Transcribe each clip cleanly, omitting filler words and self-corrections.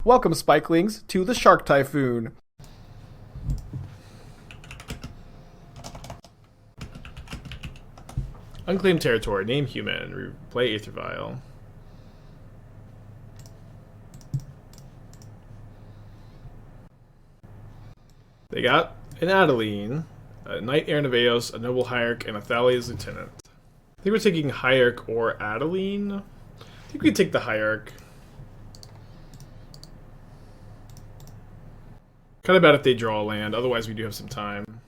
Welcome, Spikelings, to the Shark Typhoon. Unclaimed territory. Name human. Play Aether Vial. They got an Adeline, a Knight Errant of Aeos, a Noble Hierarch, and a Thalia's Lieutenant. I think we're taking Hierarch or Adeline. I think we could take the Hierarch. Kind of bad if they draw a land, otherwise we do have some time.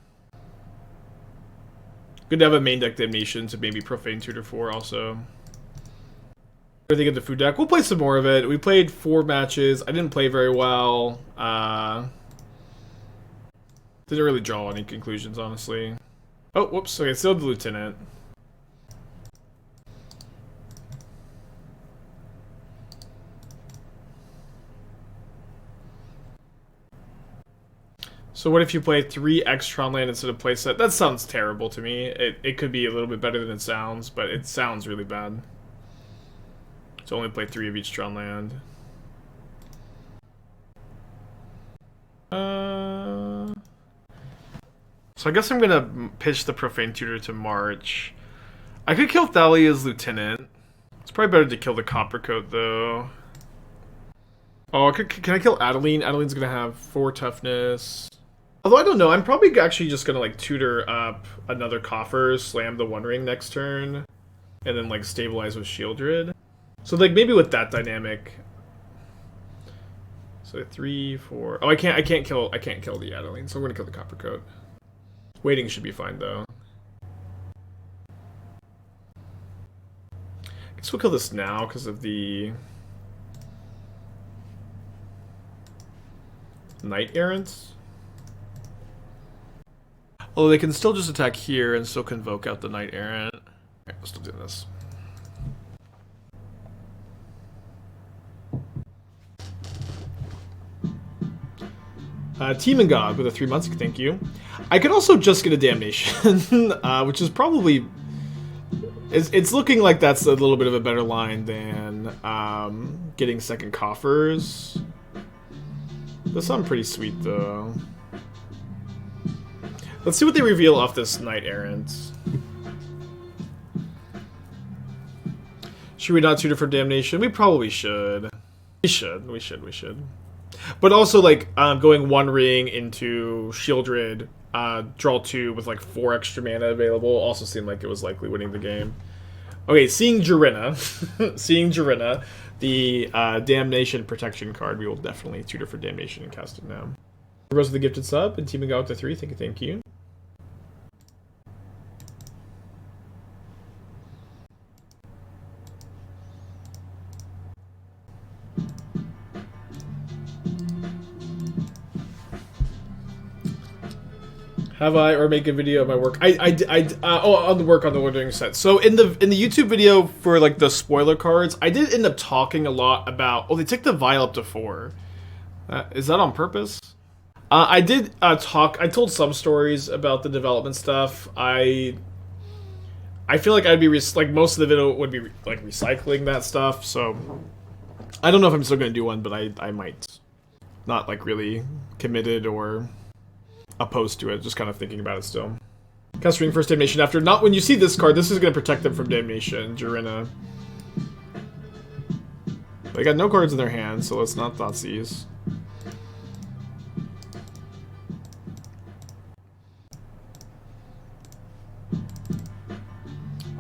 Good to have a main deck Damnation to maybe Profane Tutor for also. What do you think of the food deck? We'll play some more of it. We played 4 matches. I didn't play very well. Didn't really draw any conclusions, honestly. Oh, whoops. Okay, still the Lieutenant. So what if you play 3 Extron land instead of playset? That sounds terrible to me. It could be a little bit better than it sounds, but it sounds really bad. To only play 3 of each Tron land. So I guess I'm gonna pitch the Profane Tutor to March. I could kill Thalia's Lieutenant. It's probably better to kill the Coppercoat though. Oh, can I kill Adeline? Adeline's gonna have 4 toughness. Although I don't know, I'm probably actually just gonna like tutor up another Coffers, slam the One Ring next turn, and then like stabilize with Sheoldred. So like maybe with that dynamic. So 3, 4. Oh, I can't kill the Adeline, so I'm gonna kill the Coppercoat. Waiting should be fine though. I guess we'll kill this now because of the Knight Errants. Although they can still just attack here and still convoke out the Knight Errant. Alright, let's still do this. Team and God with a 3 months, thank you. I could also just get a Damnation, which is probably... It's looking like that's a little bit of a better line than getting second Coffers. Those sound pretty sweet, though. Let's see what they reveal off this Knight Errant. Should we not tutor for Damnation? We probably should. We should. But also, like, going One Ring into Sheoldred, draw 2 with, like, 4 extra mana available also seemed like it was likely winning the game. Okay, seeing Jirina, the Damnation protection card, we will definitely tutor for Damnation and cast it now. Rose of the Gifted Sub and Teaming Out to 3, thank you. Have I or make a video of my work? On the work on the ordering set. So in the YouTube video for like the spoiler cards, I did end up talking a lot about. Oh, they took the vial up to 4. Is that on purpose? I did talk. I told some stories about the development stuff. I feel like I'd be like most of the video would be like recycling that stuff. So I don't know if I'm still gonna do one, but I might. Not like really committed or opposed to it, just kind of thinking about it still. Casting first Damnation after. Not when you see this card, this is going to protect them from Damnation, Jirina. They got no cards in their hand, so let's not Thoughtseize.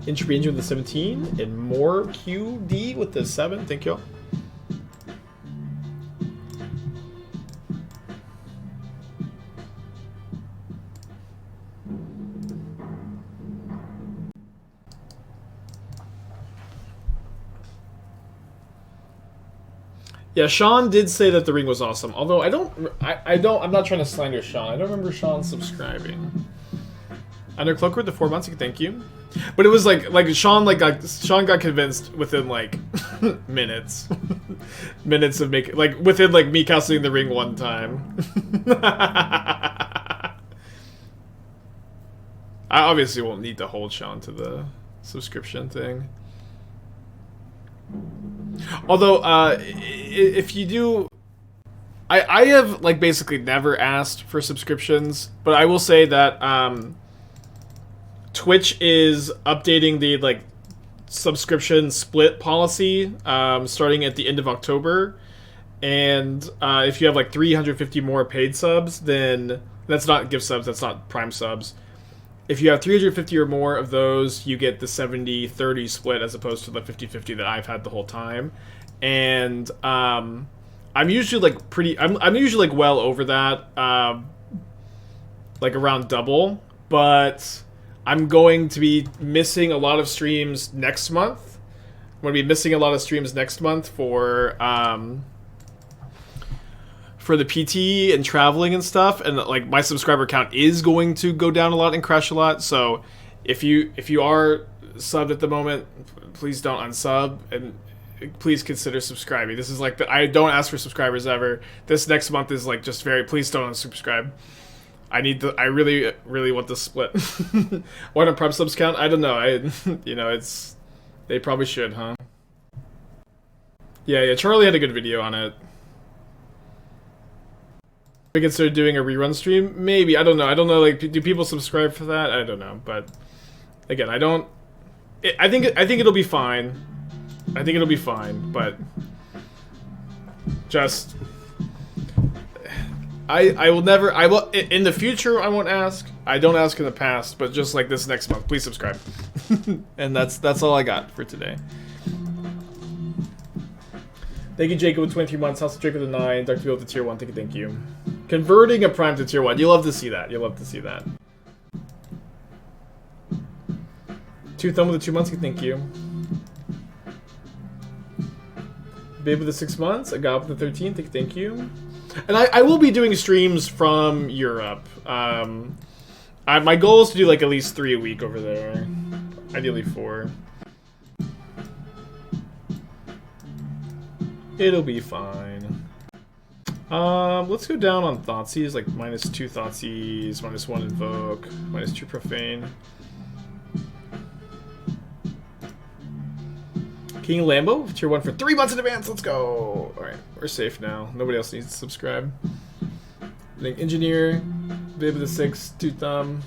Entropy Engine with the 17, and more QD with the 7, thank you. Yeah, Sean did say that the ring was awesome. Although I'm not trying to slander Sean. I don't remember Sean subscribing. Under Cloakwood, the 4 months, thank you. But it was like Sean got convinced within like minutes. Minutes of making, like within like me casting the ring one time. I obviously won't need to hold Sean to the subscription thing. Although, if you do, I have like basically never asked for subscriptions, but I will say that Twitch is updating the like subscription split policy starting at the end of October, and if you have like 350 more paid subs, then that's not gift subs, that's not Prime subs. If you have 350 or more of those, you get the 70-30 split as opposed to the 50-50 that I've had the whole time. And I'm usually like I'm usually like well over that, like around double, but I'm going to be missing a lot of streams next month. I'm going to be missing a lot of streams next month for the PT and traveling and stuff, and like my subscriber count is going to go down a lot and crash a lot. So if you are subbed at the moment, please don't unsub, and please consider subscribing. This is like I don't ask for subscribers ever. This next month is like just very please don't unsubscribe. I really want the split. Why don't Prime subs count? I don't know. They probably should, huh? Yeah, Charlie had a good video on it. We consider doing a rerun stream? Maybe. I don't know. Like, do people subscribe for that? I don't know. But again, I think it'll be fine. I think it'll be fine. But just I will in the future. I won't ask. I don't ask in the past. But just like this next month, please subscribe. And that's all I got for today. Thank you, Jacob, with 23 months. House of Drake with a 9. Dr. Bill with the tier 1. Thank you. Converting a Prime to tier 1. You love to see that. You love to see that. Two Thumb with the 2 months. Thank you. Babe with the 6 months. A Gob with the 13. Thank you. And I will be doing streams from Europe. My goal is to do like at least 3 a week over there. Ideally 4. It'll be fine. Let's go down on Thoughtseize, like -2 Thoughtseize, -1 Invoke, -2 Profane. King Lambo, tier 1 for 3 months in advance, let's go! Alright, we're safe now. Nobody else needs to subscribe. Engineer, Babe with the 6, 2 Thumb,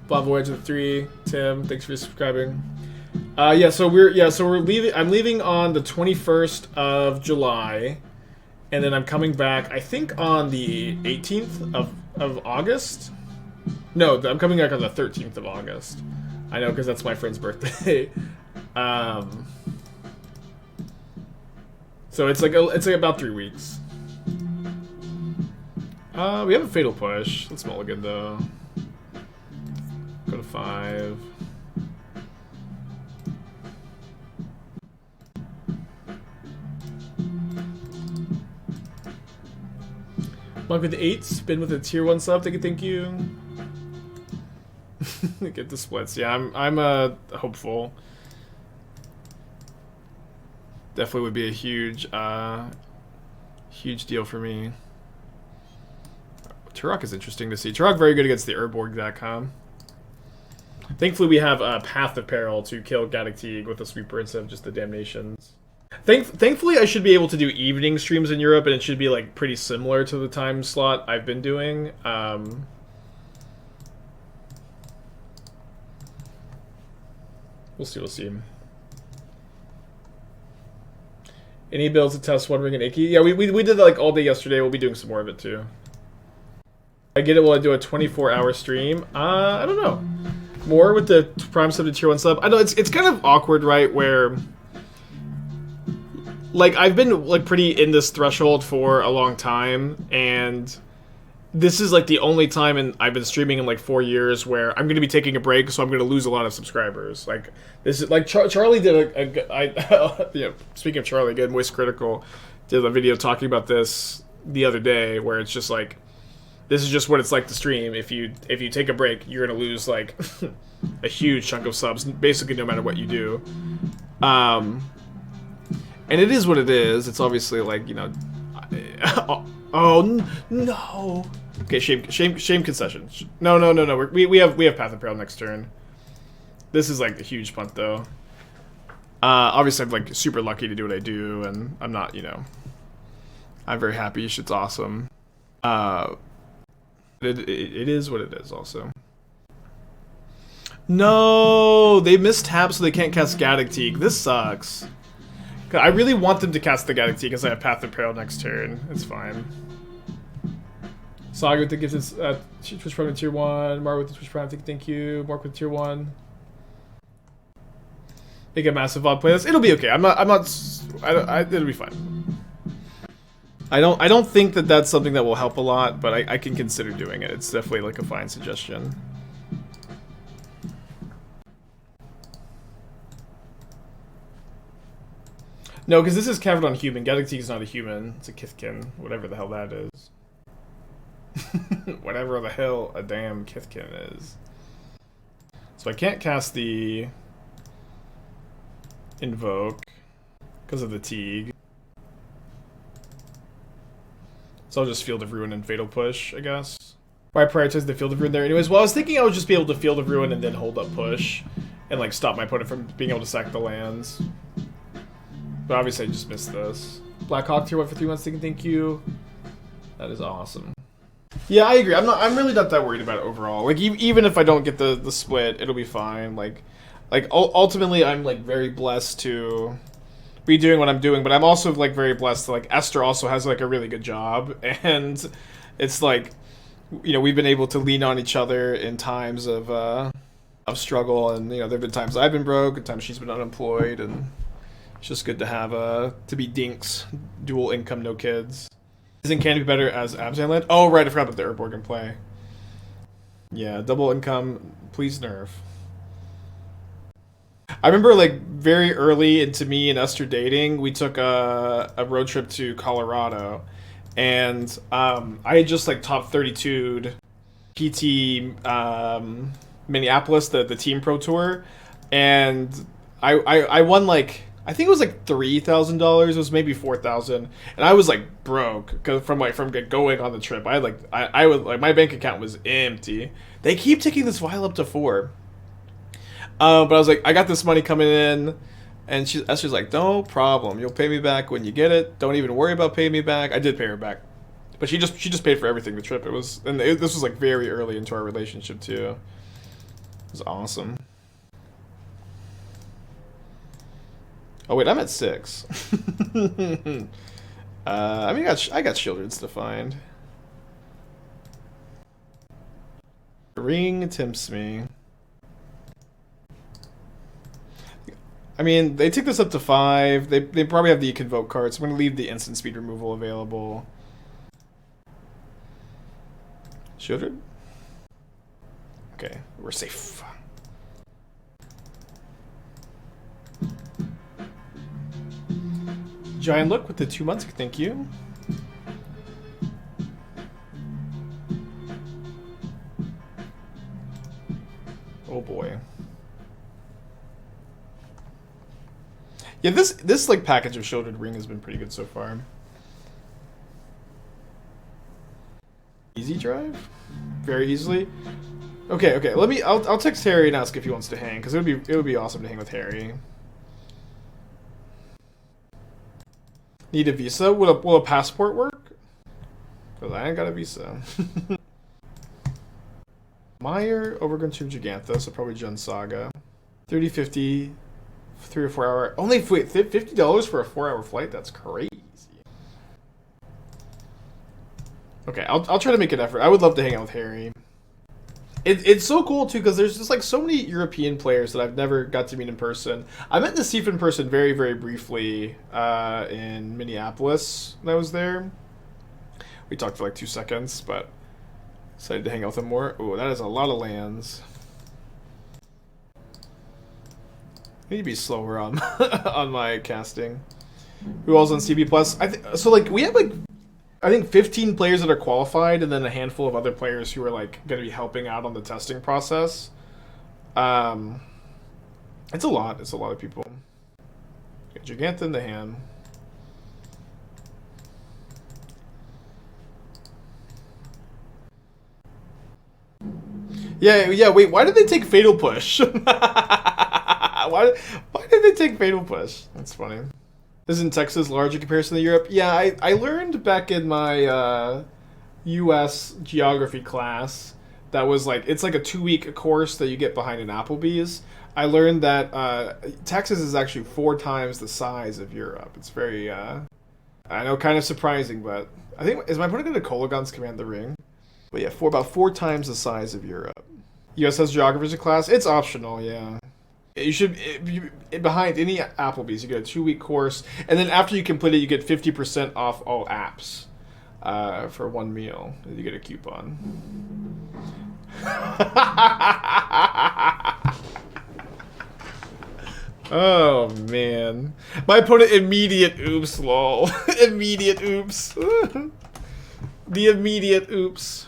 Blob Voyage with 3, Tim, thanks for subscribing. So we're leaving. I'm leaving on the 21st of July, and then I'm coming back. I think on the 18th of August. No, I'm coming back on the 13th of August. I know because that's my friend's birthday. So it's like about 3 weeks. We have a Fatal Push. Let's mulligan though. Go to 5. Monk with the 8, Spin with a tier 1 sub, thank you. Get the splits. Yeah, I'm hopeful. Definitely would be a huge deal for me. Turok is interesting to see. Turok very good against the Urborg.com. Thankfully we have Path of Peril to kill Gaddock with a sweeper instead of just the Damnations. Thankfully, I should be able to do evening streams in Europe, and it should be like pretty similar to the time slot I've been doing. We'll see. Any builds to test One Ring and Icky? Yeah, we did that like all day yesterday. We'll be doing some more of it too. I get it. Will I do a 24-hour stream? I don't know. More with the Prime sub to tier 1 sub. I know it's kind of awkward, right? Where like I've been like pretty in this threshold for a long time, and this is like the only time I've been streaming in like 4 years where I'm going to be taking a break, so I'm going to lose a lot of subscribers. Like this is like Charlie did speaking of Charlie, again, Moist Critical did a video talking about this the other day, where it's just like this is just what it's like to stream. If you take a break, you're going to lose like a huge chunk of subs, basically no matter what you do. And it is what it is. It's obviously like, you know... oh, no! Okay, shame concession. No. We have Path of Peril next turn. This is like a huge punt, though. Obviously, I'm like super lucky to do what I do, and I'm not, you know... I'm very happy. Shit's awesome. It is what it is. Also. No, they missed tab, so they can't cast Gaddock Teeg. This sucks. I really want them to cast the Gaddock Teeg because I have Path of Peril next turn. It's fine. Saga with the gifted Twitch Prime tier 1. Mar with the Twitch Prime, thank you. Mark with tier 1. Make a massive VOD playlist. It'll be okay. It'll be fine. I don't think that that's something that will help a lot, but I can consider doing it. It's definitely like a fine suggestion. No, because this is covered on human. Gaddock Teeg is not a human. It's a Kithkin. Whatever the hell that is. Whatever the hell a damn Kithkin is. So I can't cast the Invoke because of the Teeg. So I'll just Field of Ruin and Fatal Push, I guess. Why prioritize the Field of Ruin there anyways? Well, I was thinking I would just be able to Field of Ruin and then hold up push and like stop my opponent from being able to sack the lands. But obviously I just missed this. Black Hawk tier 1 for 3 months, thank you. That is awesome. Yeah, I agree. I'm really not that worried about it overall. Like even if I don't get the split, it'll be fine. Like ultimately I'm like very blessed to be doing what I'm doing, but I'm also like very blessed to, like, Esther also has like a really good job, and it's like, you know, we've been able to lean on each other in times of struggle, and you know, there've been times I've been broke and times she's been unemployed, and it's just good to have to be dinks, dual income, no kids. Isn't Canopy better as Abzan land? Oh right, I forgot about the Urborg in play. Yeah, double income, please nerf. I remember, like, very early into me and Esther dating, we took a road trip to Colorado, and I had just, like, top 32'd PT Minneapolis, the Team Pro Tour, and I won, like, I think it was like $3,000. It was maybe $4,000, and I was like broke from going on the trip. I had like I was like, my bank account was empty. They keep taking this vial up to 4. But I was like, I got this money coming in, and Esther's like, no problem, you'll pay me back when you get it. Don't even worry about paying me back. I did pay her back, but she just paid for everything the trip. This was like very early into our relationship too. It was awesome. Oh wait, I'm at 6. I mean, I got Sheoldreds to find. Ring tempts me. I mean, they took this up to 5. They probably have the Convoke card, so I'm going to leave the instant speed removal available. Sheoldred? Okay, we're safe. Giant Look with the 2 months, thank you. Oh boy. Yeah, this like package of Sheoldred Ring has been pretty good so far. Easy drive? Very easily. Okay. I'll text Harry and ask if he wants to hang, because it would be awesome to hang with Harry. Need a visa? Will a passport work? Because I ain't got a visa. Meyer, Overgrown Tomb Gigantha, so probably Jund Saga. 30, 50, 3 or 4 hour. Only $50 for a 4-hour flight? That's crazy. Okay, I'll try to make an effort. I would love to hang out with Harry. It's so cool too, because there's just like so many European players that I've never got to meet in person. I met Nassif in person very, very briefly in Minneapolis when I was there. We talked for like 2 seconds, but decided to hang out with him more. Oh, that is a lot of lands. I need to be slower on on my casting. Who else on CB Plus? So. Like we have like, I think 15 players that are qualified, and then a handful of other players who are like going to be helping out on the testing process. It's a lot. It's a lot of people. Okay, Gigantha in the hand. Yeah. Wait, why did they take Fatal Push? Why did they take Fatal Push? That's funny. Isn't Texas large in comparison to Europe? Yeah, I learned back in my U.S. geography class that was like, it's like a 2-week course that you get behind an Applebee's. I learned that Texas is actually 4 times the size of Europe. It's very, I know, kind of surprising, but I think, is my opponent going to Kolaghan's Command the Ring? But yeah, about 4 times the size of Europe. US has geographers in class. It's optional, yeah. You should, behind any Applebee's, you get a 2-week course, and then after you complete it, you get 50% off all apps for 1 meal. You get a coupon. Oh, man. My opponent, immediate oops, lol. Immediate oops. The immediate oops.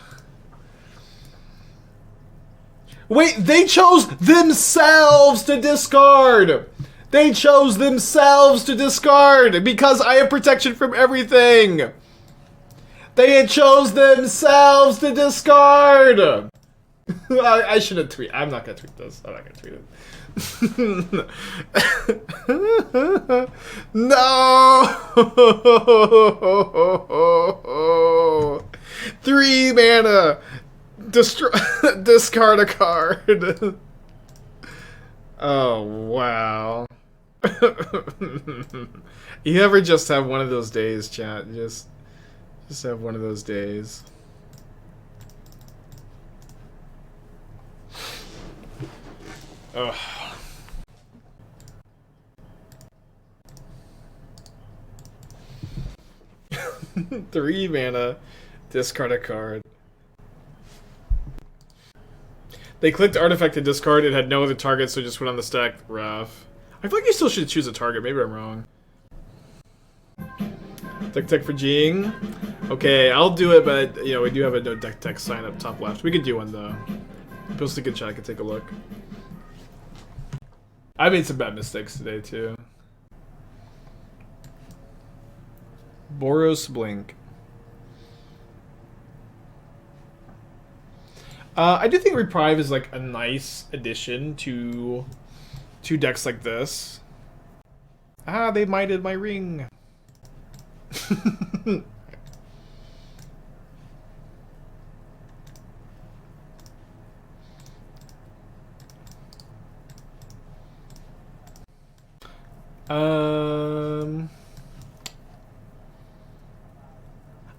Wait, they chose themselves to discard! They chose themselves to discard because I have protection from everything! They had chose themselves to discard! I shouldn't tweet. I'm not gonna tweet this. I'm not gonna tweet it. No! 3 mana! Discard a card. Oh, wow. You ever just have one of those days, chat? Just have one of those days. Ugh. Three mana, discard a card. They clicked artifact to discard. It had no other target, so it just went on the stack. Rough. I feel like you still should choose a target. Maybe I'm wrong. Deck tech for Jing. Okay, I'll do it, but you know we do have a no deck tech sign up top left. We could do one though. Post a good chat. I could take a look. I made some bad mistakes today too. Boros Blink. I do think Reprieve is like a nice addition to decks like this. Ah, they mited my ring.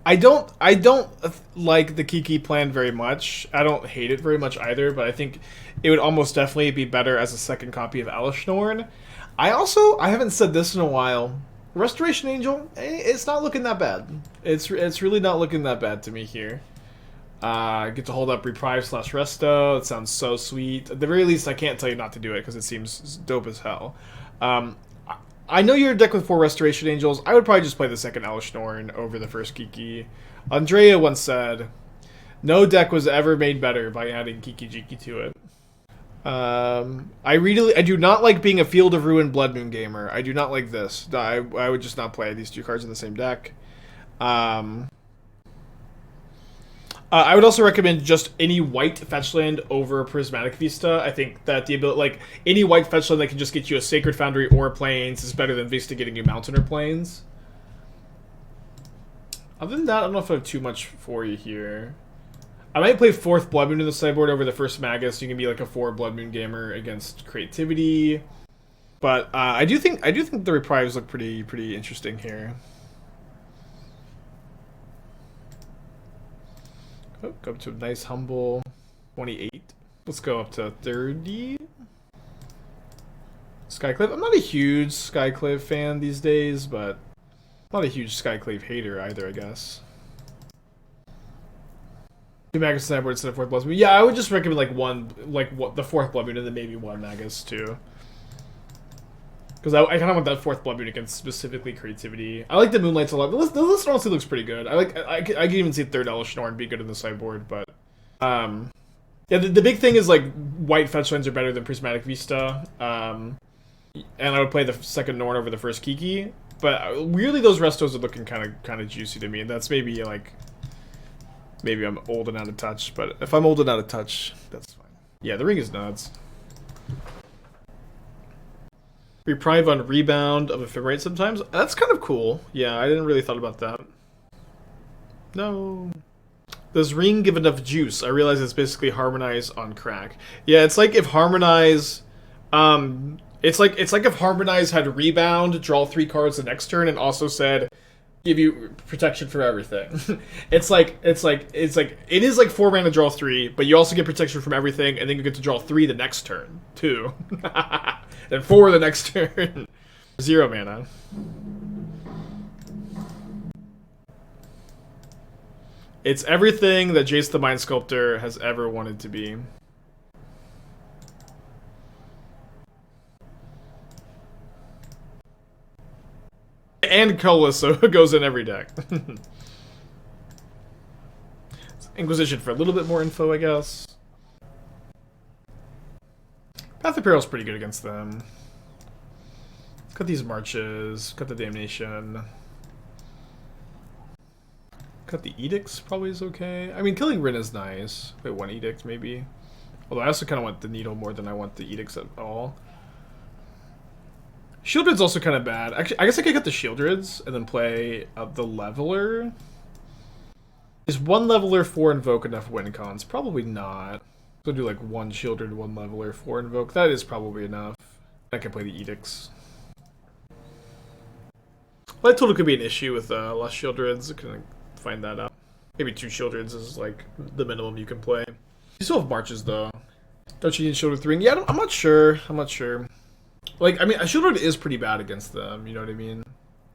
I don't like the Kiki plan very much. I don't hate it very much either, but I think it would almost definitely be better as a second copy of Alishnorn. I haven't said this in a while. Restoration Angel, it's not looking that bad. It's really not looking that bad to me here. Get to hold up Reprieve / Resto. It sounds so sweet. At the very least, I can't tell you not to do it because it seems dope as hell. I know you're a deck with 4 Restoration Angels. I would probably just play the second Alishnorn over the first Kiki. Andrea once said, "No deck was ever made better by adding Kiki Jiki to it." I do not like being a Field of Ruin Blood Moon gamer. I do not like this. I would just not play these 2 cards in the same deck. I would also recommend just any white fetch land over Prismatic Vista. I think that the ability, like any white fetch land that can just get you a Sacred Foundry or Plains is better than Vista getting you Mountain or Plains. Other than that, I don't know if I have too much for you here. I might play 4th Blood Moon in the sideboard over the first Magus. You can be like a 4 Blood Moon gamer against Creativity. But I do think the Reprives look pretty interesting here. Oh, go up to a nice humble 28. Let's go up to 30. Skyclave. I'm not a huge Skyclave fan these days, but I'm not a huge Skyclave hater either, I guess. 2 Magus sideboard instead of 4th Blood Moon. Yeah, I would just recommend like the 4th Blood Moon and then maybe 1 Magus too. Because I kind of want that 4th Blood Moon against specifically Creativity. I like the Moonlights a lot. The list honestly looks pretty good. I can even see 3rd Elishnorn be good in the sideboard, but yeah, the big thing is like white fetch lands are better than Prismatic Vista. And I would play the 2nd Norn over the first Kiki. But weirdly, those restos are looking kind of juicy to me, and that's maybe like maybe I'm old and out of touch. But if I'm old and out of touch, that's fine. Yeah, the ring is nuts. Reprieve on rebound of ephemerate sometimes. That's kind of cool. Yeah, I didn't really thought about that. No. Does ring give enough juice? I realize it's basically harmonize on crack. Yeah, it's like if harmonize, it's like if harmonize had rebound, draw 3 cards the next turn, and also said give you protection for everything. It is like 4 mana draw 3, but you also get protection from everything, and then you get to draw 3 the next turn too, then 4 the next turn. 0 mana. It's everything that Jace the Mind Sculptor has ever wanted to be. And Chalice, so it goes in every deck. Inquisition for a little bit more info, I guess. Path of Peril is pretty good against them. Got these marches, got the Damnation. Got the Edicts, probably is okay. I mean, killing Rin is nice. Wait, 1 Edict, maybe. Although I also kind of want the Needle more than I want the Edicts at all. Sheoldred's also kind of bad. Actually, I guess I could get the Sheoldreds and then play the Leveler. Is 1 Leveler, 4 Invoke enough win cons? Probably not. So do like 1 Sheoldred, 1 Leveler, 4 Invoke. That is probably enough. I can play the Edicts. Well, I told it could be an issue with less Sheoldreds. I couldn't find that out. Maybe 2 Sheoldreds is like the minimum you can play. You still have marches though. Don't you need Sheoldred 3? Yeah, I'm not sure. I'm not sure. Like, I mean, a Sheoldred is pretty bad against them, you know what I mean?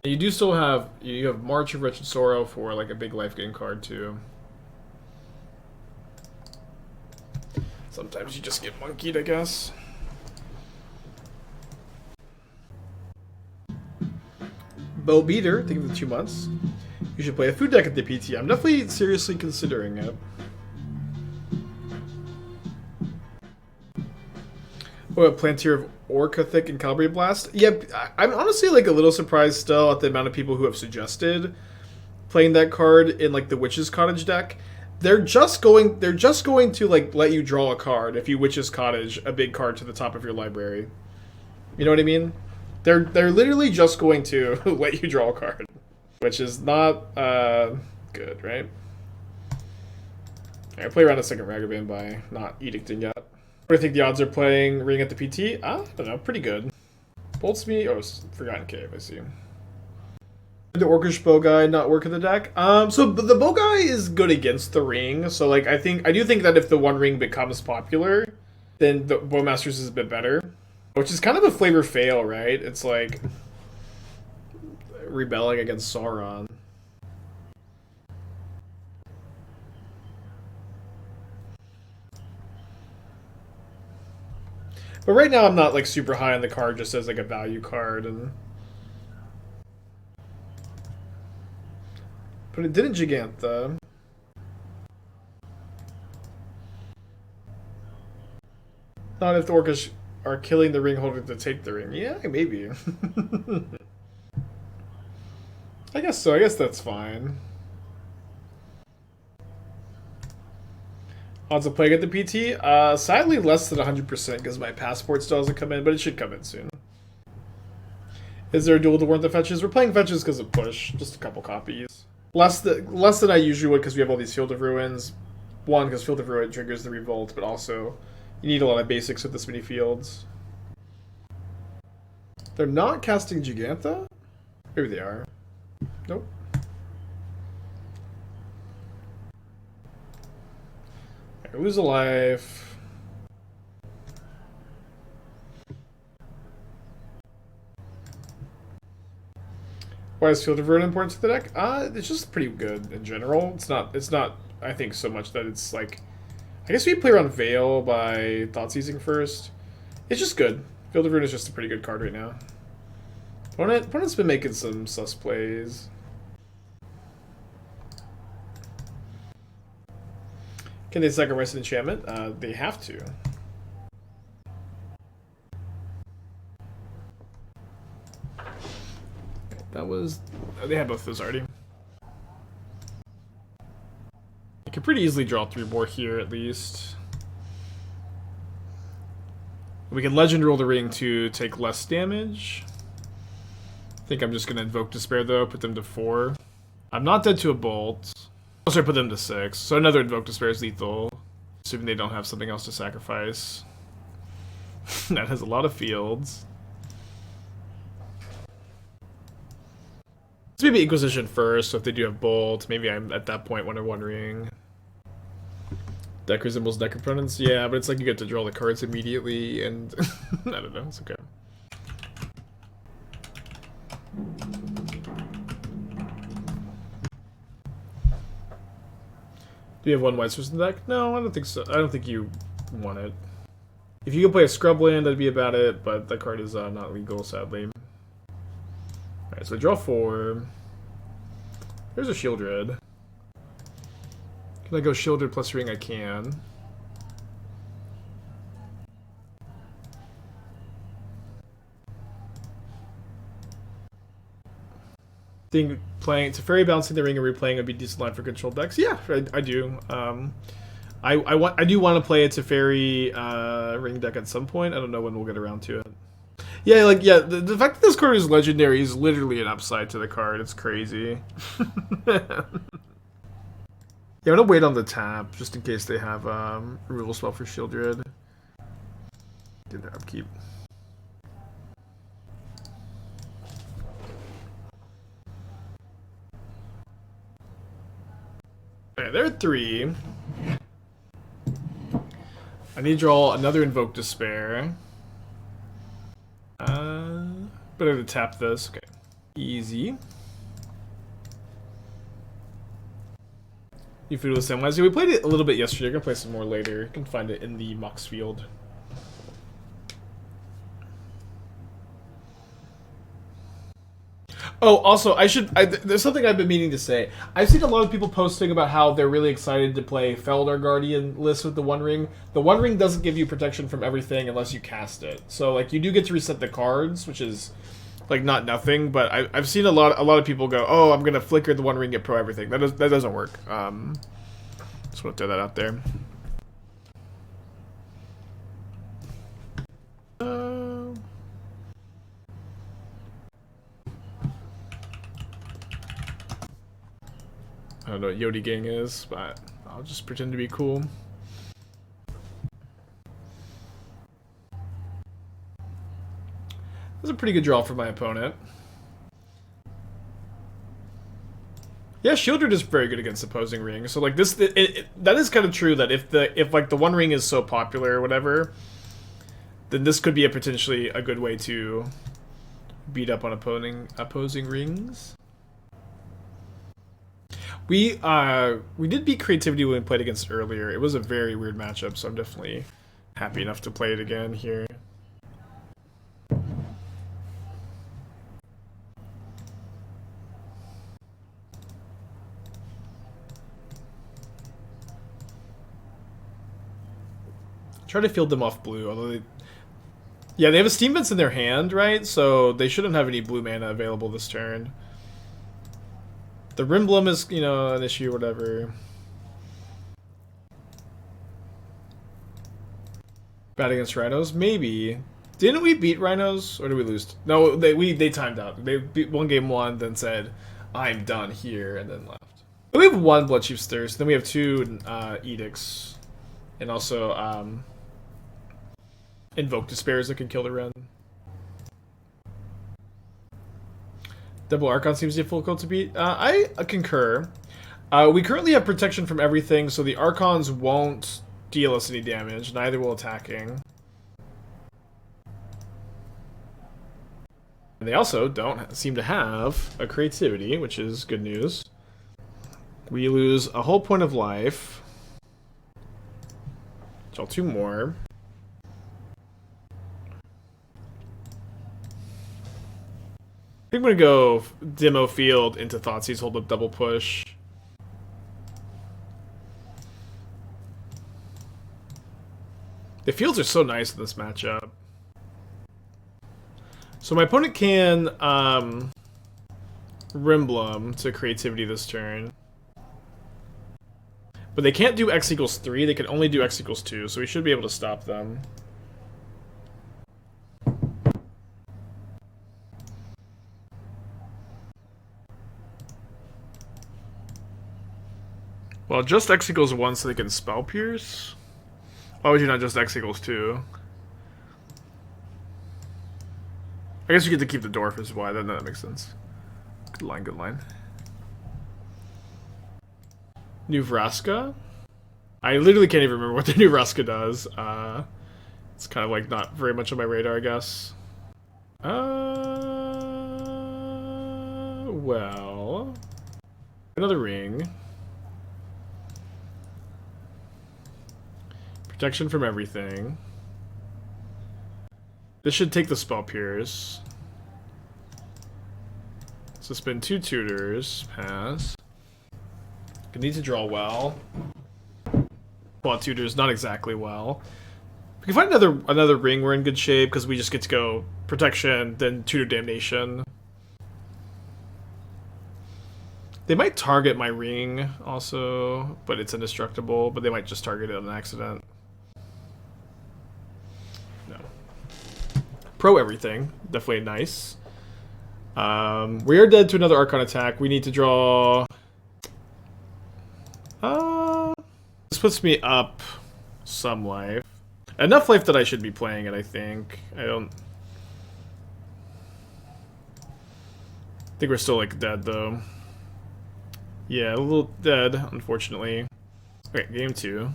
And you do still have, you have March of Wretched Sorrow for like a big life gain card too. Sometimes you just get monkeyed, I guess. Bow Beater, think of the 2 months. You should play a food deck at the PT. I'm definitely seriously considering it. What, Plantier of Orcathic and Calibrate Blast? Yeah, I'm honestly like a little surprised still at the amount of people who have suggested playing that card in like the Witch's Cottage deck. They're just going to like let you draw a card if you Witch's Cottage a big card to the top of your library. You know what I mean? They're literally just going to let you draw a card, which is not good, right? I play around a second Ragavan by not edicting yet. What do you think the odds are playing Ring at the PT? I don't know, pretty good. Bolts me. Oh, Forgotten Cave, I see. The Orcish Bow Guy not work in the deck? So the Bow Guy is good against the Ring. So like I do think that if the One Ring becomes popular, then the Bowmasters is a bit better. Which is kind of a flavor fail, right? It's like rebelling against Sauron. But right now I'm not like super high on the card just as like a value card, and but it didn't Gigantha. Not if the Orcish are killing the ring holder to take the ring. Yeah, maybe. I guess so. I guess that's fine. Odds of playing at the PT? Sadly less than 100% because my passport still hasn't come in, but it should come in soon. Is there a duel to warrant the fetches? We're playing fetches because of push. Just a couple copies. Less than I usually would because we have all these Field of Ruins. One, because Field of Ruin triggers the Revolt, but also you need a lot of basics with this many fields. They're not casting Gigantha? Maybe they are. Nope. I lose a life. Why is Field of Ruin important to the deck? It's just pretty good in general. It's not I think so much that it's like, I guess we play around Veil by Thoughtseizing first. It's just good. Field of Ruin is just a pretty good card right now. Opponent's been making some sus plays. Can they sacrifice an enchantment? They have to. That was... they had both of those already. You can pretty easily draw 3 more here, at least. We can Legend Roll the Ring to take less damage. I think I'm just going to Invoke Despair, though. Put them to 4. I'm not dead to a Bolt. I'll start put them to 6. So another Invoke Despair is lethal. Assuming they don't have something else to sacrifice. That has a lot of fields. Let's maybe Inquisition first, so if they do have Bolt, maybe I'm at that point when I'm wondering. Deck resembles deck opponents? Yeah, but it's like you get to draw the cards immediately, and I don't know, it's okay. Do you have one white source in the deck? No, I don't think so. I don't think you want it. If you could play a scrub land, that'd be about it, but that card is not legal, sadly. Alright, so I draw 4. There's a Sheoldred. Can I go Sheoldred plus ring? I can. Think playing Teferi, balancing the ring and replaying would be a decent line for control decks. Yeah, I do. I do want to play a Teferi ring deck at some point. I don't know when we'll get around to it. Yeah, like the fact that this card is legendary is literally an upside to the card. It's crazy. Yeah, I'm gonna wait on the tap just in case they have removal spell for Sheoldred. Get their upkeep. Okay, there are 3. I need to draw another Invoke Despair. Better to tap this. Okay, easy. You feel the same way. We played it a little bit yesterday. I'm gonna play some more later. You can find it in the Mox field. Oh, also, there's something I've been meaning to say. I've seen a lot of people posting about how they're really excited to play Feldar Guardian list with the One Ring. The One Ring doesn't give you protection from everything unless you cast it. So, like, you do get to reset the cards, which is, like, not nothing. But I've seen a lot of people go, oh, I'm gonna flicker the One Ring, get pro everything. That doesn't work. Just want to throw that out there. I don't know what Yodi Gang is, but I'll just pretend to be cool. That's a pretty good draw for my opponent. Yeah, Sheoldred is very good against opposing rings. So like this, that is kind of true that if like the One Ring is so popular or whatever, then this could be a potentially a good way to beat up on opposing rings. We did beat Creativity when we played against earlier. It was a very weird matchup, so I'm definitely happy enough to play it again here. Try to field them off blue, although yeah, they have a Steam Vents in their hand, right? So they shouldn't have any blue mana available this turn. The Rimblem is, you know, an issue or whatever. Bad against Rhinos? Maybe. Didn't we beat Rhinos? Or did we lose? No, they timed out. They beat game 1, then said, I'm done here, and then left. But we have 1 Bloodchief's Thirst, then we have 2 Edicts. And also, Invoke Despairs that can kill the run. Double Archon seems difficult to beat. I concur. We currently have protection from everything, so the Archons won't deal us any damage. Neither will attacking. And they also don't seem to have a Creativity, which is good news. We lose a whole point of life. Draw 2 more. I think I'm going to go Demo Field into Thoughtseize, hold up double push. The fields are so nice in this matchup. So my opponent can Rimblem to Creativity this turn. But they can't do X equals 3, they can only do X equals 2, so we should be able to stop them. Well, just X equals 1 so they can spell pierce? Why would you not just X equals 2? I guess you get to keep the dwarf as well. That makes sense. Good line, good line. New Vraska? I literally can't even remember what the new Vraska does. It's kind of like not very much on my radar, I guess. Well... Another ring. Protection from everything. This should take the spell pierce. So spend 2 tutors. Pass. I need to draw well. Well, tutors not exactly well. If we can find another ring, we're in good shape because we just get to go protection, then tutor damnation. They might target my ring also, but it's indestructible. But they might just target it on accident. No. Pro everything, definitely nice. We are dead to another Archon attack. We need to draw. This puts me up some life. Enough life that I should be playing it, I think. I think we're still, like, dead, though. Yeah, a little dead, unfortunately. Okay, game 2.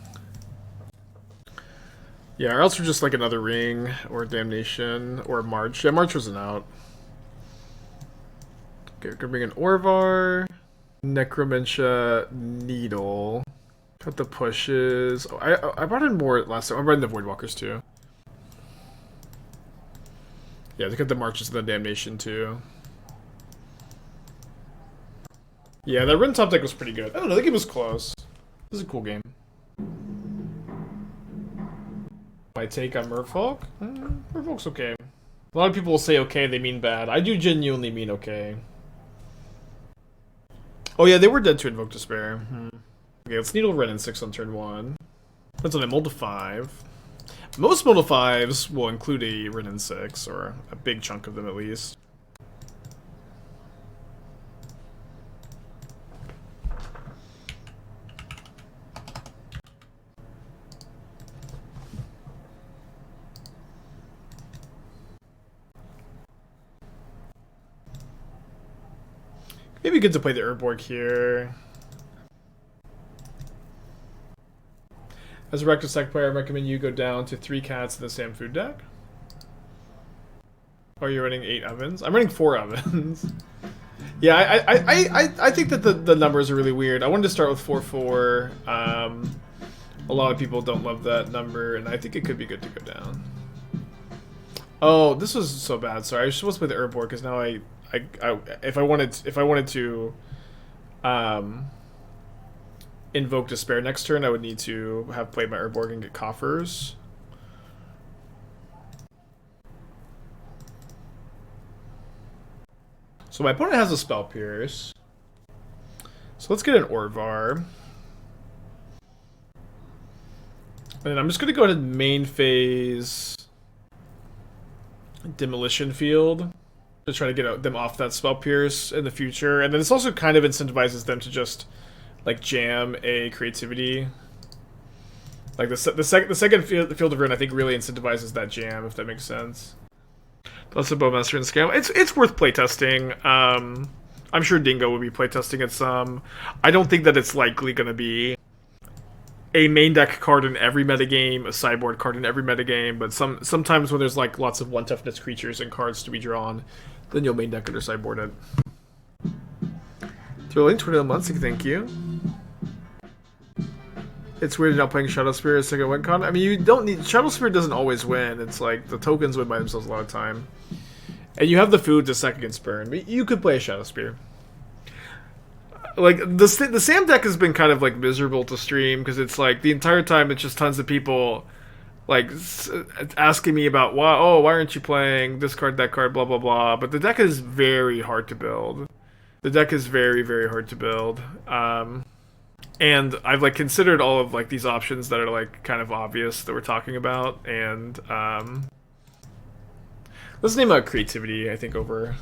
Yeah, or else we're just, like, another ring, or damnation, or March. Yeah, March wasn't out. Okay, we're gonna bring in Orvar. Necromentia Needle. Cut the pushes. Oh, I brought in more last time. I brought in the Voidwalkers too. Yeah, they cut the marches and the damnation too. Yeah, that Rin top deck was pretty good. I don't know, the game was close. This is a cool game. My take on Merfolk? Merfolk's okay. A lot of people will say okay, they mean bad. I do genuinely mean okay. Oh yeah, they were dead to Invoke Despair. Okay, let's Needle Ren in 6 on turn 1. That's on a mold to 5. Most mold to 5s will include a Ren in 6, or a big chunk of them at least. Maybe good to play the Urborg here. As a Reckless Deck player, I recommend you go down to 3 cats in the Sam Food deck. Or you're running 8 ovens? I'm running 4 ovens. Yeah, I think that the numbers are really weird. I wanted to start with 4-4. A lot of people don't love that number, and I think it could be good to go down. Oh, this was so bad. Sorry, I was supposed to play the Urborg because now if I wanted to Invoke Despair next turn, I would need to have played my Urborg and get Coffers. So my opponent has a Spell Pierce. So let's get an Orvar. And I'm just going to go ahead and main phase Demolition Field to try to get them off that Spell Pierce in the future. And then this also kind of incentivizes them to just like jam a creativity. Like the second field of Ruin, I think, really incentivizes that jam, if that makes sense. Plus a Bowmaster and Scam. It's worth playtesting. I'm sure Dingo will be playtesting it some. I don't think that it's likely going to be a main deck card in every metagame, a sideboard card in every metagame, but sometimes when there's like lots of 1 toughness creatures and cards to be drawn, then you'll main deck it or sideboard it. Thrilling, 20 months, thank you. It's weird not playing Shadow Spear as second win con. I mean, you don't need... Shadow Spear doesn't always win. It's like, the tokens win by themselves a lot of time. And you have the food to second against burn. But you could play a Shadow Spear. Like, the Sam deck has been kind of, like, miserable to stream, because it's like, the entire time it's just tons of people, like, asking me about, why aren't you playing this card, that card, blah, blah, blah. But the deck is very hard to build. The deck is very, very hard to build. And I've like considered all of like these options that are like kind of obvious that we're talking about, and let's name out creativity, I think, over.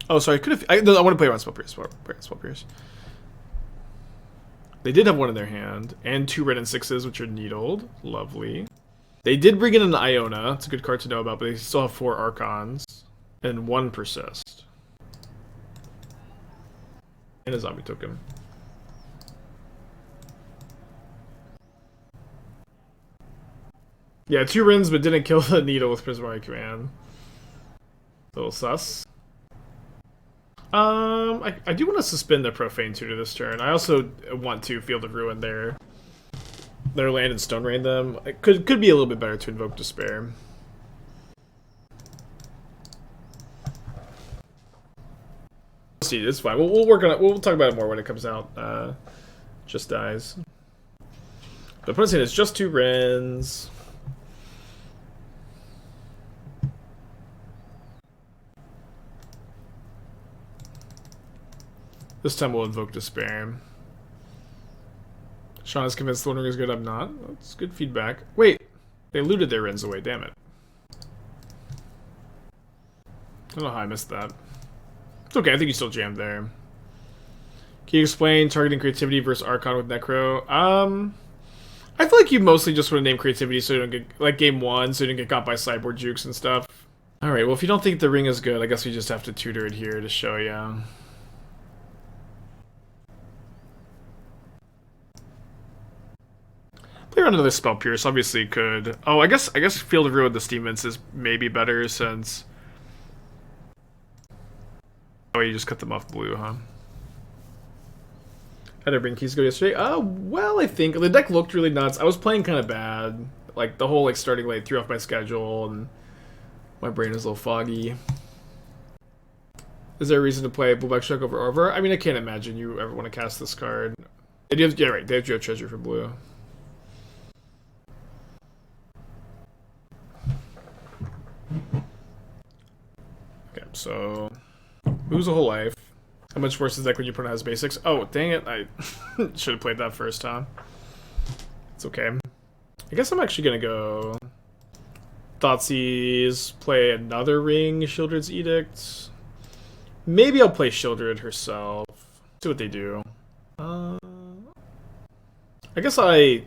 Oh, sorry, I want to play around Spell Pierce. Spell Pierce. They did have one in their hand, and 2 red and 6s, which are needled. Lovely. They did bring in an Iona. It's a good card to know about, but they still have 4 Archons and 1 Persist. And a zombie token. Yeah, 2 Rins, but didn't kill the Needle with Prismari Command. A little sus. I do want to suspend the Profane Tutor this turn. I also want to Field of Ruin their land and Stone Rain them. It could be a little bit better to Invoke Despair. See, it's fine. We'll work on it. We'll talk about it more when it comes out. Just dies. The opponent's hand is just 2 Rins. This time we'll Invoke Despair. Sean is convinced the Wandering is good. I'm not. That's good feedback. Wait, they looted their Rins away. Damn it. I don't know how I missed that. It's okay. I think you still jammed there. Can you explain targeting creativity versus Archon with Necro? I feel like you mostly just want to name creativity so you don't get like game 1, so you don't get got by sideboard jukes and stuff. All right. Well, if you don't think the ring is good, I guess we just have to tutor it here to show you. Play around another Spell Pierce, obviously could. Oh, I guess Field of Ruin the Steaments is maybe better since. Oh, you just cut them off blue, huh? How did Bring Keys go yesterday? Well, I think the deck looked really nuts. I was playing kind of bad. Like the whole starting late threw off my schedule, and my brain is a little foggy. Is there a reason to play Blueback Shark over Orvar? I mean, I can't imagine you ever want to cast this card. Yeah, right. They have Geo Treasure for blue. Okay, so lose a whole life. How much worse is that when your opponent has basics? Oh, dang it. I should have played that first, huh? It's okay. I guess I'm actually going to go Thoughtseize, play another ring, Sheoldred's Edict. Maybe I'll play Sheoldred herself. See what they do. I guess I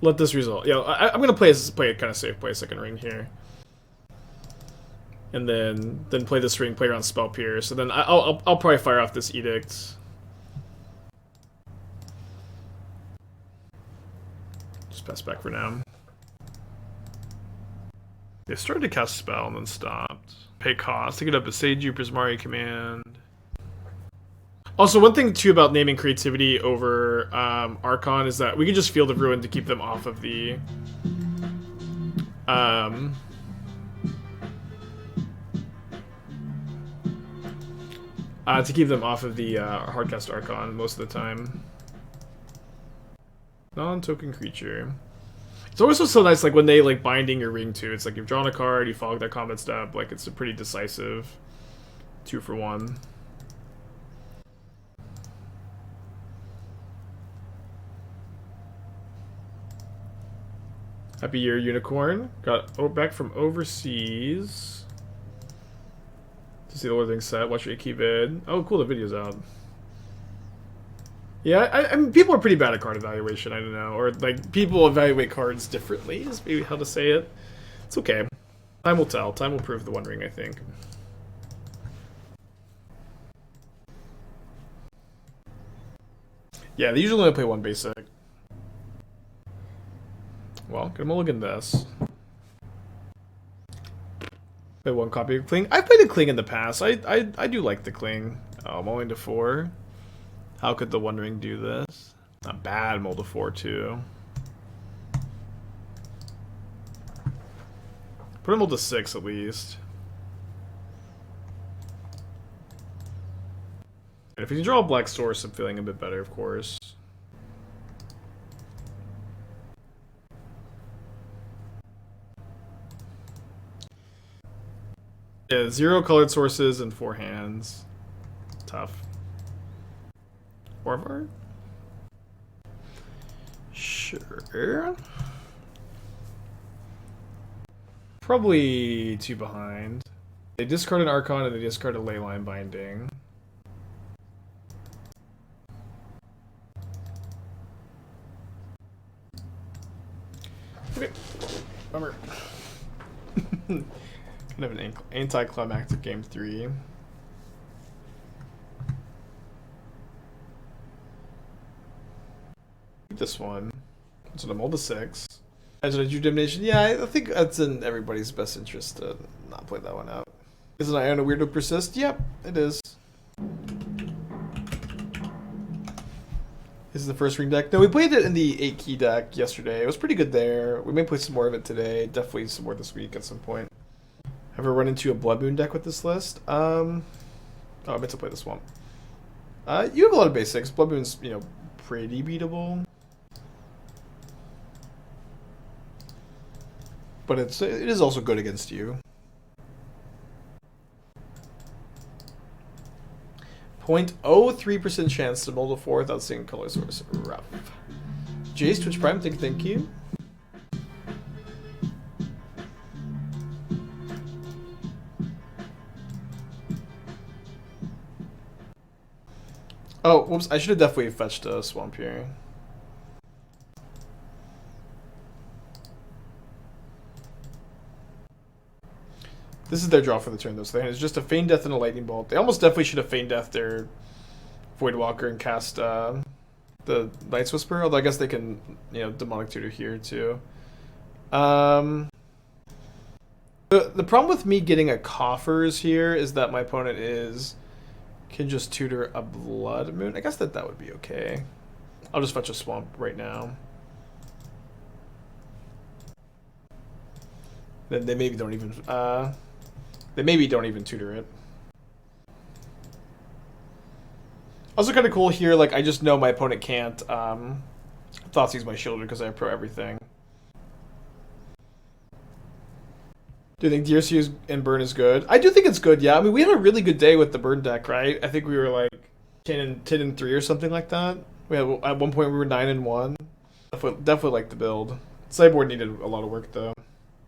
let this result. Yeah, I'm going to play it kind of safe, play a second ring here. And then play this ring, play around Spell Pierce. And then I'll probably fire off this Edict. Just pass back for now. They started to cast Spell and then stopped. Pay cost. Take it up a Seiju Prismari Command. Also, one thing too about naming creativity over Archon is that we can just Field of Ruin to keep them off of the hardcast Archon most of the time. Non-token creature. It's always so nice, like when they like binding your ring too. It's like you've drawn a card, you follow that combat step. Like it's a pretty decisive 2-for-1. Happy Year, Unicorn. Got back from overseas to see the Lord of the Rings set. Watch your Iki vid. Oh, cool, the video's out. Yeah, I mean, people are pretty bad at card evaluation, I don't know. Or, like, people evaluate cards differently, is maybe how to say it. It's okay. Time will tell. Time will prove the Wondering, I think. Yeah, they usually only play one basic. Well, get a mulligan this. Play one copy of Kling. I've played a Kling in the past. I do like the Kling. Oh, mulling to 4. How could the Wondering do this? Not bad, mull to 4 too. Put him mull to 6 at least. And if you can draw a black source, I'm feeling a bit better, of course. Yeah, 0 colored sources and 4 hands. Tough. Orvar? Sure. Probably 2 behind. They discard an Archon and they discard a Leyline Binding. Okay. Bummer. Kind of an anticlimactic game 3. This one. So I'm all to 6. As I do Damnation, yeah, I think that's in everybody's best interest to not play that one out. Is an Ion a weirdo persist? Yep, it is. This is the first ring deck. No, we played it in the 8 key deck yesterday. It was pretty good there. We may play some more of it today. Definitely some more this week at some point. Ever run into a Blood Moon deck with this list? Oh, I meant to play the Swamp. You have a lot of basics. Blood Moon's, you know, pretty beatable. But it is also good against you. 0.03% chance to mull to 4 without seeing color source. Rough. Jace, Twitch Prime, thank you. Oh, whoops, I should have definitely fetched a Swamp here. This is their draw for the turn, though. So it's just a Feign Death and a Lightning Bolt. They almost definitely should have Feign Death their Voidwalker and cast the Night's Whisper. Although I guess they can, you know, Demonic Tutor here too. The problem with me getting a Coffers here is that my opponent can just tutor a Blood Moon. I guess that would be okay. I'll just fetch a Swamp right now. Then they maybe don't even tutor it. Also kind of cool here, like I just know my opponent can't Thoughtseize my Sheoldred because I have pro everything. Do you think DRC and Burn is good? I do think it's good, yeah. I mean, we had a really good day with the Burn deck, right? I think we were like 10 and 3 or something like that. We had, at one point we were 9 and 1. Definitely like the build. Sideboard needed a lot of work though.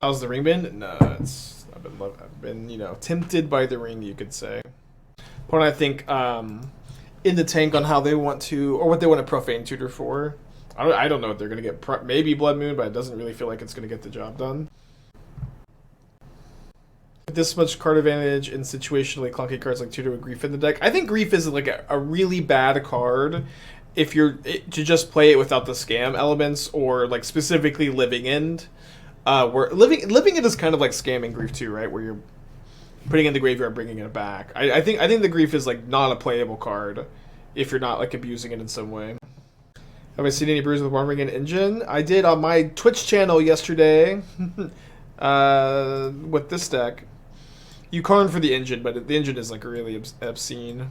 How's the ring been? No, I've been, you know, tempted by the ring, you could say. Point I think in the tank on how they want to, or what they want to Profane Tutor for. I don't know if they're gonna get maybe Blood Moon, but it doesn't really feel like it's gonna get the job done. This much card advantage in situationally clunky cards like Tutor with Grief in the deck. I think Grief is like a really bad card if you're to just play it without the scam elements or like specifically Living End. Where living End is kind of like scamming Grief too, right? Where you're putting it in the graveyard, bringing it back. I think the Grief is like not a playable card if you're not like abusing it in some way. Have I seen any brews with One Ring and Engine? I did on my Twitch channel yesterday with this deck. You Karn for the Engine, but the Engine is like really obscene.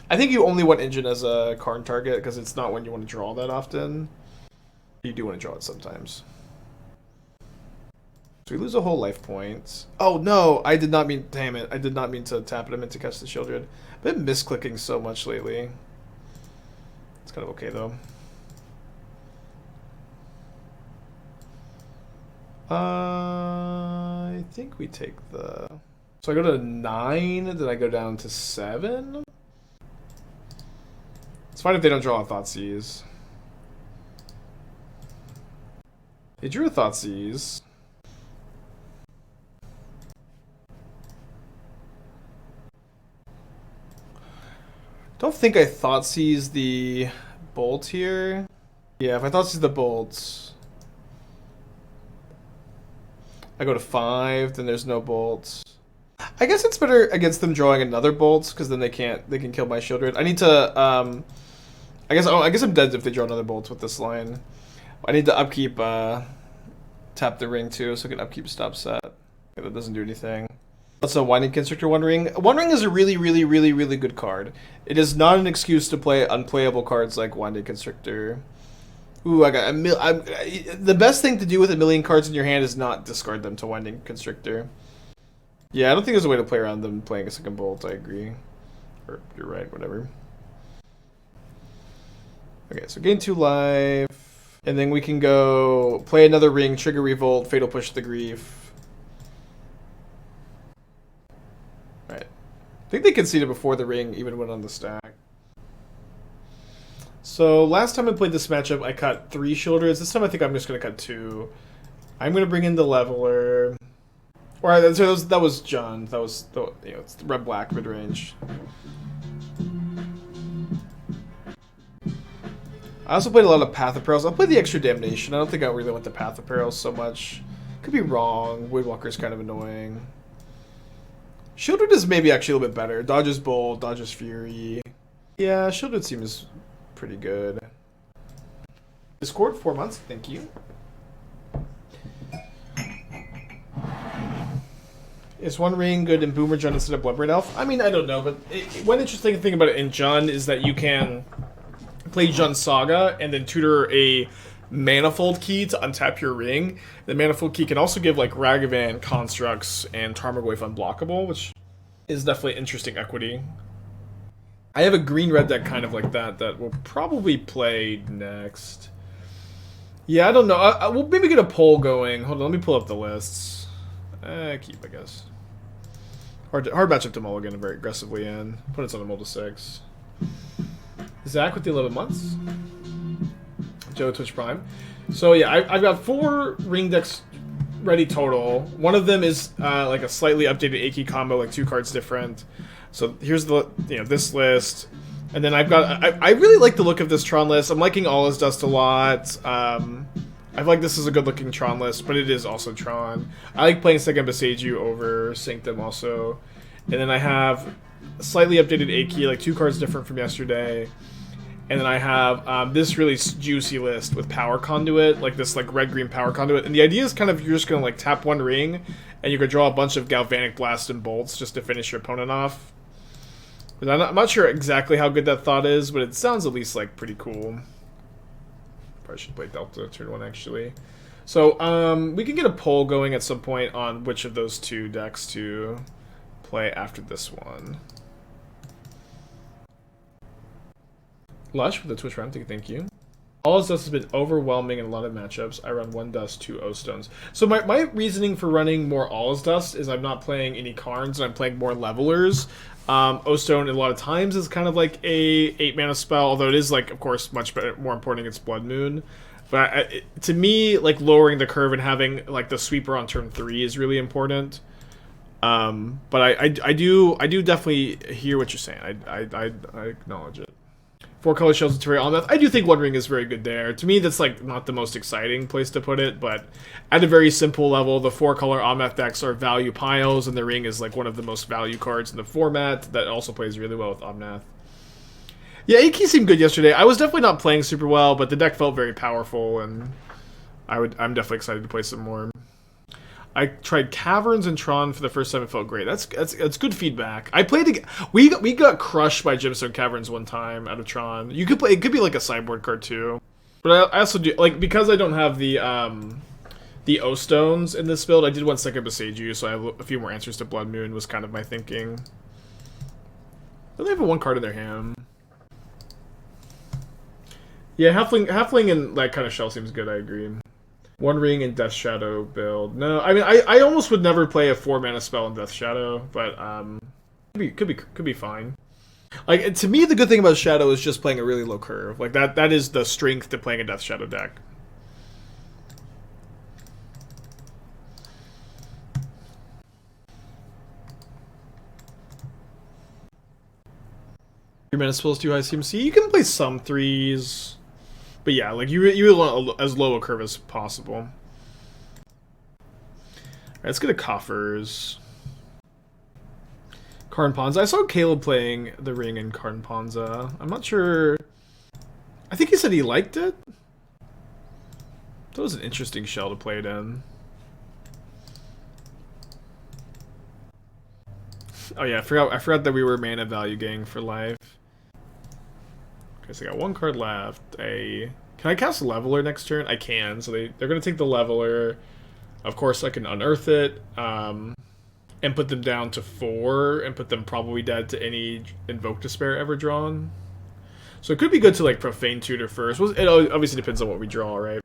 I think you only want Engine as a Karn target because it's not one you want to draw that often. You do want to draw it sometimes. So we lose a whole life point. Oh no, I did not mean, damn it. I did not mean to tap it. I meant to catch the Sheoldred. I've been misclicking so much lately. It's kind of okay though. I think we take the... So I go to 9, then I go down to 7? It's fine if they don't draw a Thoughtseize. They drew a Thoughtseize. Don't think I Thoughtseize the Bolt here. Yeah, if I Thoughtseize the Bolt, I go to 5, then there's no bolts. I guess it's better against them drawing another bolt because then they can kill my Sheoldred. I need to I guess I'm dead if they draw another bolt with this line. I need to upkeep tap the ring too, so I can upkeep stop set. Okay, that doesn't do anything. Also, Winding Constrictor One Ring. One Ring is a really good card. It is not an excuse to play unplayable cards like Winding Constrictor. Ooh, I got the best thing to do with a million cards in your hand is not discard them to Winding Constrictor. Yeah, I don't think there's a way to play around them playing a second bolt, I agree. Or, you're right, whatever. Okay, so gain 2 life. And then we can go play another ring, trigger Revolt, Fatal Push the Grief. Right. I think they conceded before the ring even went on the stack. So last time I played this matchup, I cut 3 Sheoldreds. This time I think I'm just going to cut 2. I'm gonna bring in the Leveler. Or so that was John. That was the it's the red black mid range. I also played a lot of Path of Peril. I'll play the extra Damnation. I don't think I really went to Path of Peril so much. Could be wrong. Voidwalker's kind of annoying. Sheoldred is maybe actually a little bit better. Dodges Bolt, dodges Fury. Yeah, Sheoldred seems pretty good. Discord, 4 months. Thank you. Is One Ring good in Boomer Jund instead of Bloodbraid Elf? I mean, I don't know, but one interesting thing about it in Jund is that you can play Jund Saga and then tutor a Manifold Key to untap your ring. The Manifold Key can also give like Ragavan, Constructs, and Tarmogoyf unblockable, which is definitely interesting equity. I have a green-red deck kind of like that we'll probably play next. Yeah, I don't know. We'll maybe get a poll going. Hold on, let me pull up the lists. Keep, I guess. Hard matchup to mulligan very aggressively in. Opponent's on a multi 6. Zach with the 11 months. Joe Twitch Prime. So yeah, I've got 4 ring decks ready total. One of them is like a slightly updated Aki combo, like 2 cards different. So here's the this list, and then I've got I really like the look of this Tron list. I'm liking All Is Dust a lot. I feel like this is a good looking Tron list, but it is also Tron. I like playing Second Beseiju over Sanctum also. And then I have slightly updated Aki, like 2 cards different from yesterday. And then I have this really juicy list with Power Conduit, like this like red-green Power Conduit. And the idea is kind of you're just going to like tap 1 ring, and you could draw a bunch of Galvanic Blast and Bolts just to finish your opponent off. But I'm not sure exactly how good that thought is, but it sounds at least like pretty cool. Probably should play Delta turn 1 actually. So we can get a poll going at some point on which of those 2 decks to play after this one. Lush with the Twitch Prime, thank you. All Is Dust has been overwhelming in a lot of matchups. I run 1 Dust, 2 O-Stones. So my reasoning for running more All Is Dust is I'm not playing any Karns, and I'm playing more Levelers. O-Stone a lot of times is kind of like a 8-mana spell, although it is like, of course, much better, more important against Blood Moon. But to me, like lowering the curve and having like the sweeper on turn 3 is really important. But I do definitely hear what you're saying. I acknowledge it. 4-color shells and Terraria Yawgmoth. I do think One Ring is very good there. To me, that's like not the most exciting place to put it, but at a very simple level, the 4-color Yawgmoth decks are value piles, and the Ring is like one of the most value cards in the format that also plays really well with Yawgmoth. Yeah, Aki seemed good yesterday. I was definitely not playing super well, but the deck felt very powerful, and I'm definitely excited to play some more. I tried Caverns and Tron for the first time. It felt great. That's good feedback. I played. We got crushed by Gemstone Caverns one time out of Tron. You could play. It could be like a sideboard card too. But I also do like because I don't have the O-Stones in this build. I did want Second Beseiju, so I have a few more answers to Blood Moon. Was kind of my thinking. But they have a 1 card in their hand. Yeah, halfling and that kind of shell seems good. I agree. 1 Ring and Death Shadow build. No, I mean I almost would never play a 4-mana spell in Death Shadow, but could be fine. Like to me, the good thing about Shadow is just playing a really low curve. Like that is the strength to playing a Death Shadow deck. Mana spells too high CMC. You can play some 3s. But yeah, like you really want as low a curve as possible. Alright, let's get a Coffers. Karn Ponza. I saw Caleb playing the Ring in Karn Ponza. I'm not sure. I think he said he liked it. That was an interesting shell to play it in. Oh yeah, I forgot that we were mana value gang for life. Okay, so I got 1 card left. Can I cast Leveler next turn? I can. So they're going to take the Leveler. Of course, I can unearth it and put them down to 4 and put them probably dead to any Invoke Despair ever drawn. So it could be good to like Profane Tutor first. It obviously depends on what we draw, right?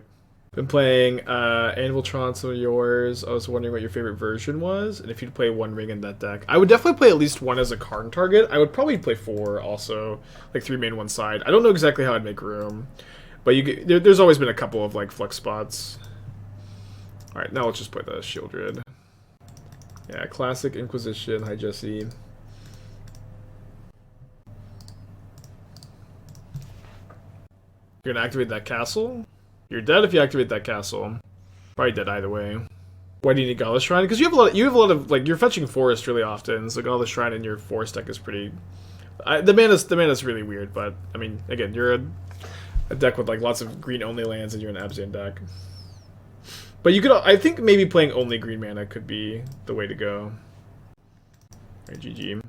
Been playing Anviltron, some of yours. I was wondering what your favorite version was, and if you'd play 1 Ring in that deck. I would definitely play at least 1 as a Karn target. I would probably play 4 also, like 3 main, 1 side. I don't know exactly how I'd make room, but there's always been a couple of like flex spots. Alright, now let's just play the Sheoldred. Yeah, classic Inquisition. Hi, Jesse. You're gonna activate that castle? You're dead if you activate that castle. Probably dead either way. Why do you need Godless Shrine? Because you have a lot of like, you're fetching forest really often, so Godless Shrine in your forest deck is pretty. The mana's really weird, but I mean, again, you're a deck with like lots of green only lands, and you're an Abzan deck. But you could, I think maybe playing only green mana could be the way to go. Alright, GG.